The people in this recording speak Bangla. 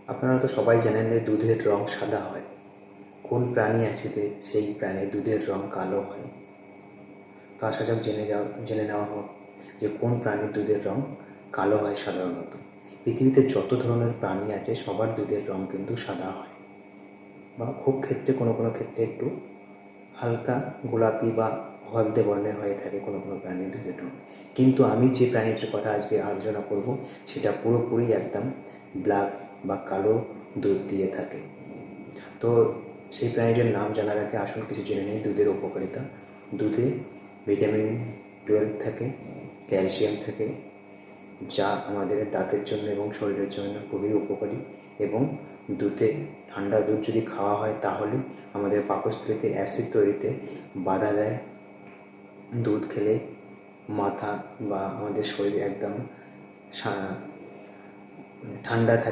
আপনারা তো সবাই জানেন যে দুধের রং সাদা হয়। কোন প্রাণী আছে যে সেই প্রাণীর দুধের রং কালো হয়? তো আসা যাক জেনে নেওয়া হোক যে কোন প্রাণীর দুধের রং কালো হয় সাধারণত। পৃথিবীতে যত ধরনের প্রাণী আছে সবার দুধের রং কিন্তু সাদা হয়, বা খুব ক্ষেত্রে কোনো ক্ষেত্রে একটু হালকা গোলাপি বা হলদে বর্ণের হয়ে থাকে কোনো প্রাণীর দুধের রং। কিন্তু আমি যে প্রাণীটির কথা আজকে আলোচনা করব সেটা পুরোপুরি একদম ব্ল্যাক বা কালো দুধ দিয়ে থাকে। তো সেই প্রাণীটির নাম জানার আগে আসল কিছু জেনে নেই দুধের উপকারিতা। দুধে ভিটামিন 12 থাকে, ক্যালসিয়াম থাকে, যা আমাদের দাঁতের জন্য এবং শরীরের জন্য খুবই উপকারী। এবং ঠান্ডা দুধ যদি খাওয়া হয় তাহলে আমাদের পাকস্থলীতে অ্যাসিড তৈরিতে বাধা দেয়। দুধ খেলে মাথা বা আমাদের শরীর একদম ঠান্ডা থাকে।